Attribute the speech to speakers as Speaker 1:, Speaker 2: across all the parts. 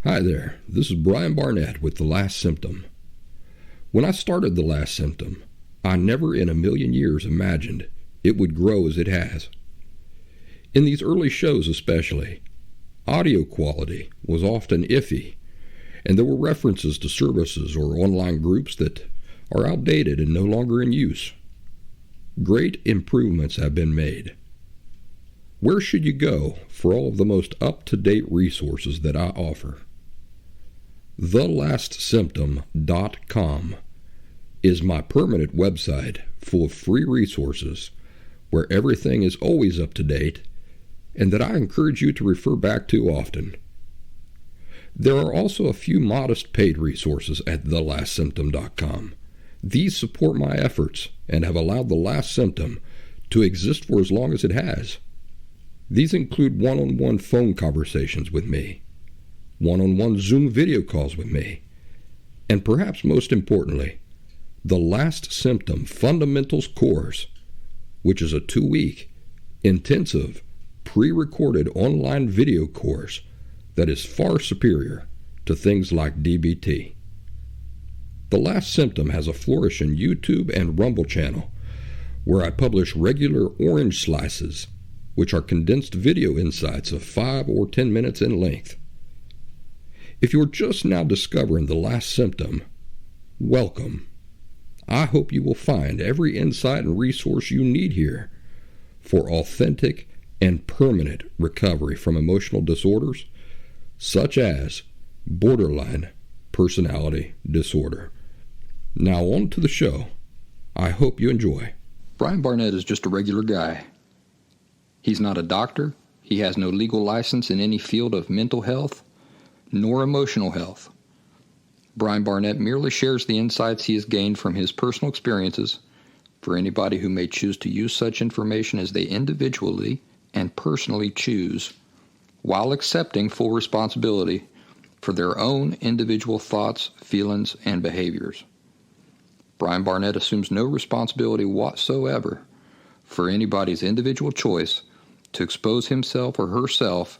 Speaker 1: Hi there, this is Brian Barnett with The Last Symptom. When I started The Last Symptom, I never in a million years imagined it would grow as it has. In these early shows especially, audio quality was often iffy, and there were references to services or online groups that are outdated and no longer in use. Great improvements have been made. Where should you go for all of the most up-to-date resources that I offer? TheLastSymptom.com is my permanent website full of free resources where everything is always up to date and that I encourage you to refer back to often. There are also a few modest paid resources at TheLastSymptom.com. These support my efforts and have allowed The Last Symptom to exist for as long as it has. These include one-on-one phone conversations with me, one-on-one Zoom video calls with me, and perhaps most importantly, the Last Symptom Fundamentals course, which is a 2-week, intensive, pre-recorded online video course that is far superior to things like DBT. The Last Symptom has a flourishing YouTube and Rumble channel where I publish regular orange slices, which are condensed video insights of 5 or 10 minutes in length. If you're just now discovering The Last Symptom, welcome. I hope you will find every insight and resource you need here for authentic and permanent recovery from emotional disorders such as borderline personality disorder. Now on to the show. I hope you enjoy.
Speaker 2: Brian Barnett is just a regular guy. He's not a doctor. He has no legal license in any field of mental health nor emotional health. Brian Barnett merely shares the insights he has gained from his personal experiences for anybody who may choose to use such information as they individually and personally choose, while accepting full responsibility for their own individual thoughts, feelings, and behaviors. Brian Barnett assumes no responsibility whatsoever for anybody's individual choice to expose himself or herself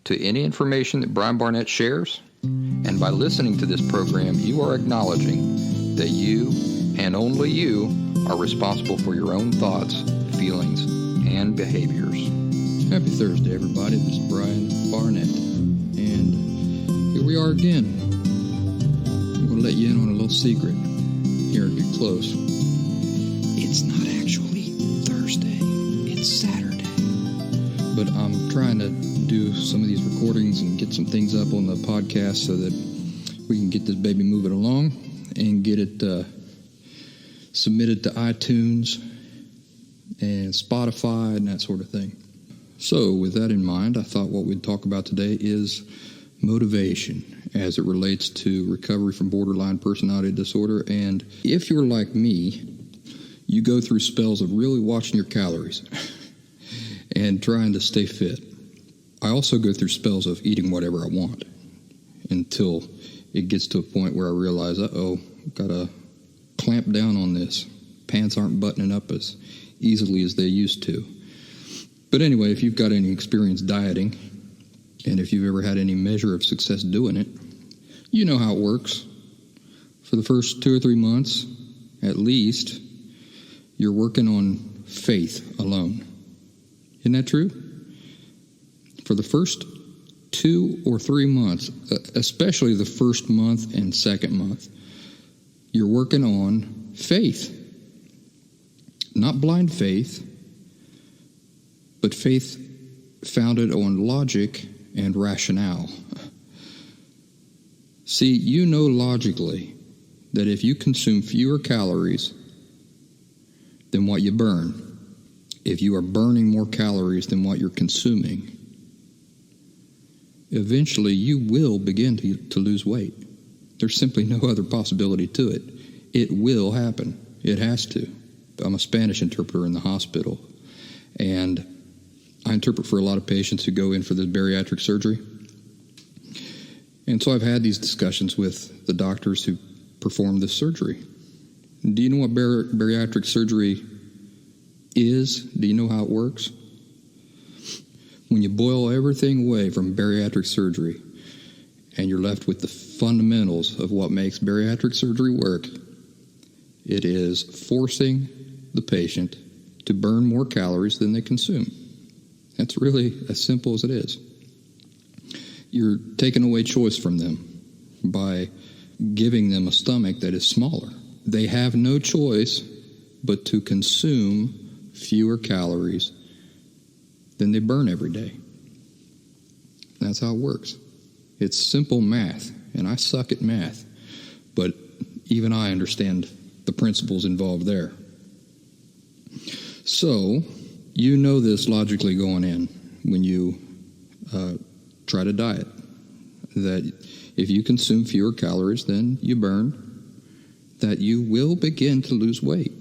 Speaker 2: to any information that Brian Barnett shares, and by listening to this program, you are acknowledging that you, and only you, are responsible for your own thoughts, feelings, and behaviors.
Speaker 3: Happy Thursday, everybody. This is Brian Barnett, and here we are again. I'm going to let you in on a little secret. Here, get close. It's not actually Thursday. It's Saturday. But I'm trying to do some of these recordings and get some things up on the podcast so that we can get this baby moving along and get it submitted to iTunes and Spotify and that sort of thing. So with that in mind, I thought what we'd talk about today is motivation as it relates to recovery from borderline personality disorder. And if you're like me, you go through spells of really watching your calories and trying to stay fit. I also go through spells of eating whatever I want until it gets to a point where I realize, got to clamp down on this. Pants aren't buttoning up as easily as they used to. But anyway, if you've got any experience dieting, and if you've ever had any measure of success doing it, you know how it works. For the first 2 or 3 months, at least, you're working on faith alone. Isn't that true? For the first 2 or 3 months, especially the first month and second month, you're working on faith. Not blind faith, but faith founded on logic and rationale. See, you know logically that if you consume fewer calories than what you burn, if you are burning more calories than what you're consuming, eventually you will begin to lose weight. There's simply no other possibility to it. It will happen. It has to. I'm a Spanish interpreter in the hospital, and I interpret for a lot of patients who go in for this bariatric surgery. And so I've had these discussions with the doctors who perform this surgery. Do you know what bariatric surgery is? Do you know how it works? When you boil everything away from bariatric surgery and you're left with the fundamentals of what makes bariatric surgery work. It is forcing the patient to burn more calories than they consume. That's really as simple as it is. You're taking away choice from them by giving them a stomach that is smaller. They have no choice but to consume fewer calories than they burn every day. That's how it works. It's simple math, and I suck at math, but even I understand the principles involved there. So, you know this logically going in when you try to diet, that if you consume fewer calories than you burn, that you will begin to lose weight.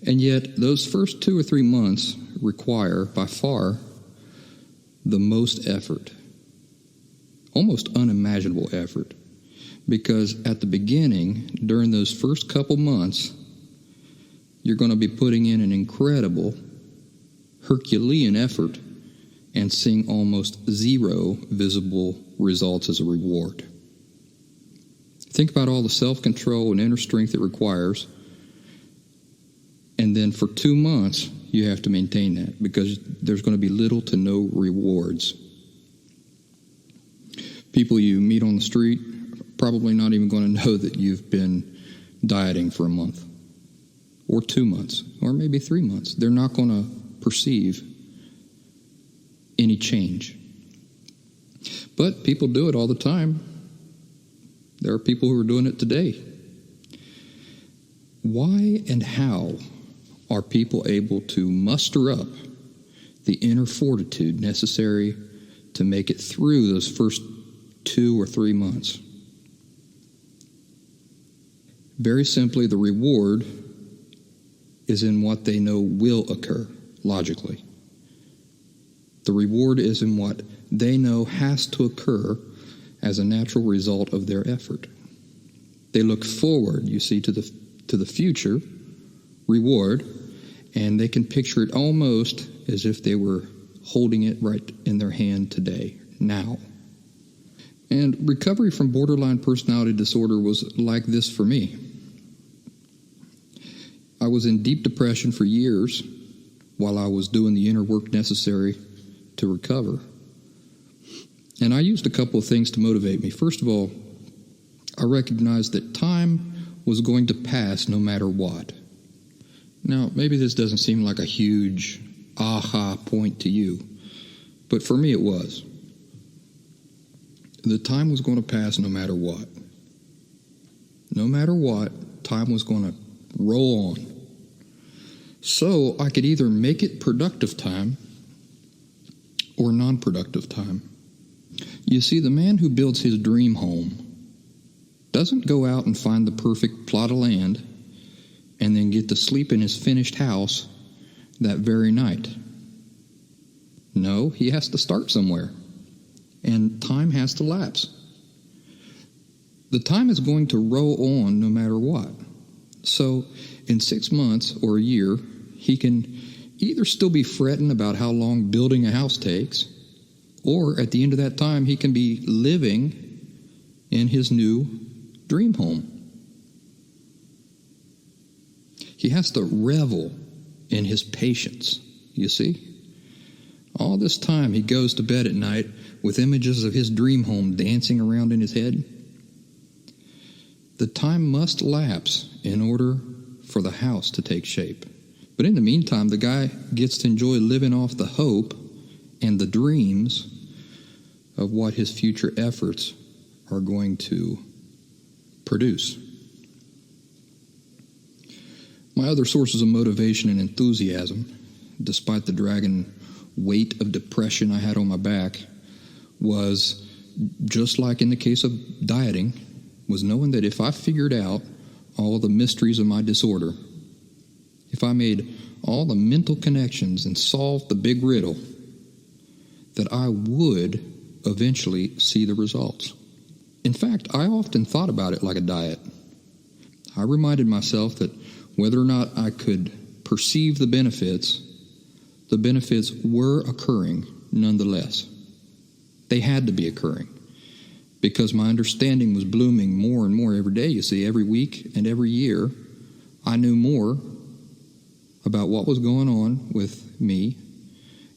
Speaker 3: And yet, those first 2 or 3 months require, by far, the most effort. Almost unimaginable effort. Because at the beginning, during those first couple months, you're going to be putting in an incredible Herculean effort and seeing almost zero visible results as a reward. Think about all the self-control and inner strength it requires, and then for 2 months, you have to maintain that because there's going to be little to no rewards. People you meet on the street are probably not even going to know that you've been dieting for a month or 2 months or maybe 3 months. They're not going to perceive any change. But people do it all the time. There are people who are doing it today. Why and how are people able to muster up the inner fortitude necessary to make it through those first 2 or 3 months? Very simply, the reward is in what they know will occur logically. The reward is in what they know has to occur as a natural result of their effort. They look forward, you see, to the future reward, and they can picture it almost as if they were holding it right in their hand today, now. And recovery from borderline personality disorder was like this for me. I was in deep depression for years while I was doing the inner work necessary to recover. And I used a couple of things to motivate me. First of all, I recognized that time was going to pass no matter what. Now, maybe this doesn't seem like a huge aha point to you, but for me it was. The time was going to pass no matter what. No matter what, time was going to roll on. So I could either make it productive time or non-productive time. You see, the man who builds his dream home doesn't go out and find the perfect plot of land and then get to sleep in his finished house that very night. No, he has to start somewhere, and time has to lapse. The time is going to roll on no matter what. So in 6 months or a year, he can either still be fretting about how long building a house takes, or at the end of that time, he can be living in his new dream home. He has to revel in his patience, you see. All this time he goes to bed at night with images of his dream home dancing around in his head. The time must lapse in order for the house to take shape. But in the meantime, the guy gets to enjoy living off the hope and the dreams of what his future efforts are going to produce. My other sources of motivation and enthusiasm, despite the dragging weight of depression I had on my back, was, just like in the case of dieting, was knowing that if I figured out all the mysteries of my disorder, if I made all the mental connections and solved the big riddle, that I would eventually see the results. In fact, I often thought about it like a diet. I reminded myself that whether or not I could perceive the benefits were occurring nonetheless. They had to be occurring. because my understanding was blooming more and more every day. You see, every week and every year, I knew more about what was going on with me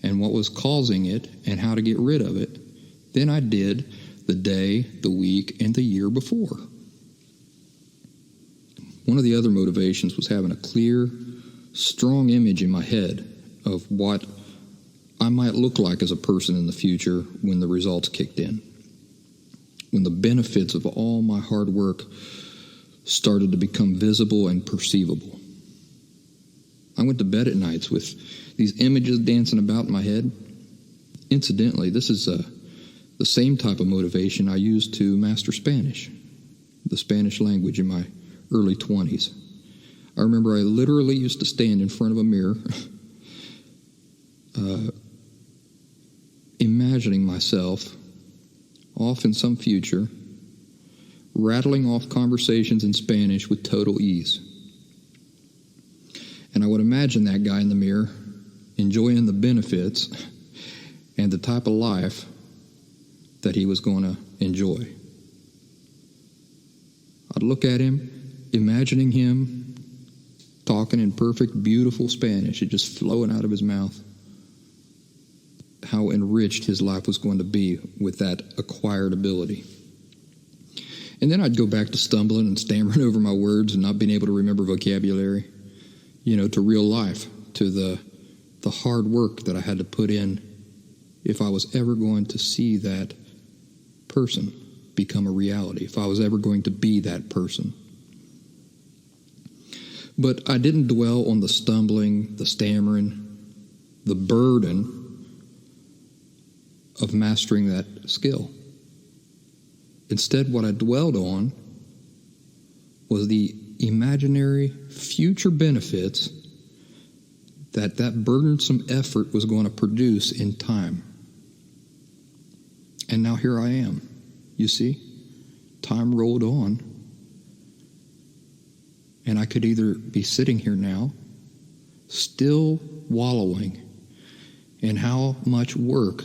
Speaker 3: and what was causing it and how to get rid of it than I did the day, the week, and the year before. One of the other motivations was having a clear, strong image in my head of what I might look like as a person in the future when the results kicked in, when the benefits of all my hard work started to become visible and perceivable. I went to bed at nights with these images dancing about in my head. Incidentally, this is the same type of motivation I used to master Spanish, the Spanish language, in my early 20s. I remember I literally used to stand in front of a mirror imagining myself off in some future, rattling off conversations in Spanish with total ease. And I would imagine that guy in the mirror enjoying the benefits and the type of life that he was going to enjoy. I'd look at him, imagining him talking in perfect, beautiful Spanish, it just flowing out of his mouth. How enriched his life was going to be with that acquired ability. And then I'd go back to stumbling and stammering over my words and not being able to remember vocabulary, to real life, to the hard work that I had to put in if I was ever going to see that person become a reality, if I was ever going to be that person. But I didn't dwell on the stumbling, the stammering, the burden of mastering that skill. Instead, what I dwelled on was the imaginary future benefits that burdensome effort was going to produce in time. And now here I am. You see, time rolled on, and I could either be sitting here now, still wallowing in how much work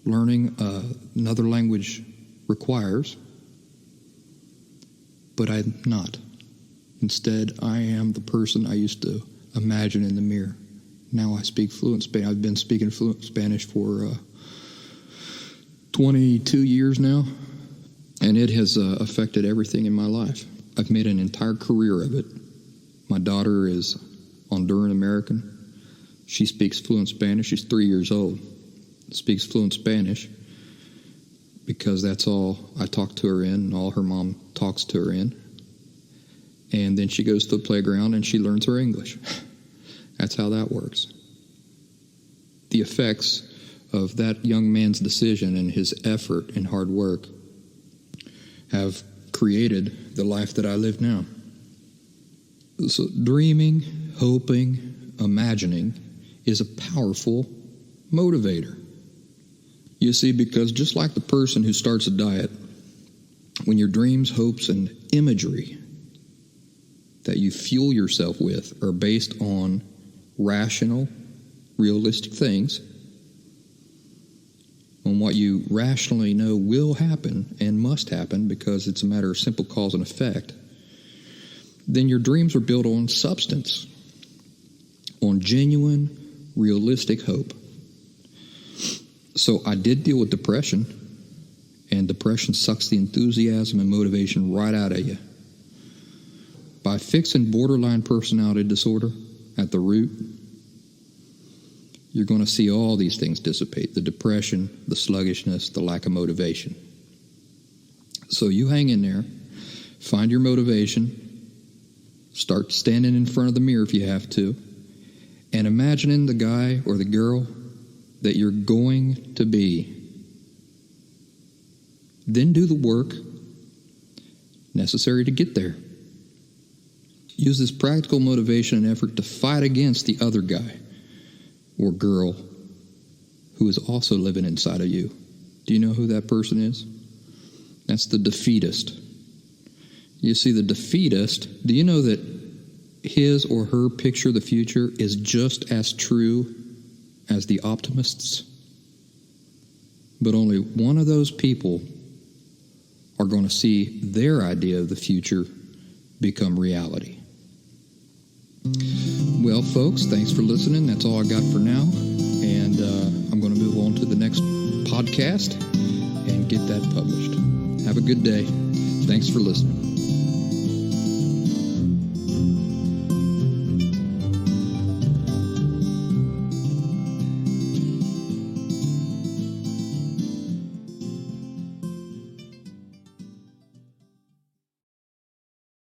Speaker 3: learning another language requires, but I'm not. Instead, I am the person I used to imagine in the mirror. Now I speak fluent Spanish. I've been speaking fluent Spanish for 22 years now, and it has affected everything in my life. I've made an entire career of it. My daughter is Honduran American. She speaks fluent Spanish. She's 3 years old. Speaks fluent Spanish because that's all I talk to her in and all her mom talks to her in. And then she goes to the playground and she learns her English. That's how that works. The effects of that young man's decision and his effort and hard work have created the life that I live now. So dreaming, hoping, imagining is a powerful motivator. You see, because just like the person who starts a diet, when your dreams, hopes, and imagery that you fuel yourself with are based on rational, realistic things, on what you rationally know will happen and must happen because it's a matter of simple cause and effect, then your dreams are built on substance, on genuine, realistic hope. So I did deal with depression, and depression sucks the enthusiasm and motivation right out of you. By fixing borderline personality disorder at the root, you're going to see all these things dissipate: the depression, the sluggishness, the lack of motivation. So you hang in there, find your motivation, start standing in front of the mirror if you have to, and imagining the guy or the girl that you're going to be. Then do the work necessary to get there. Use this practical motivation and effort to fight against the other guy or girl who is also living inside of you. Do you know who that person is? That's the defeatist. You see, the defeatist, do you know that his or her picture of the future is just as true as the optimists? But only one of those people are going to see their idea of the future become reality. Well, folks, thanks for listening. That's all I got for now. And I'm going to move on to the next podcast and get that published. Have a good day. Thanks for listening.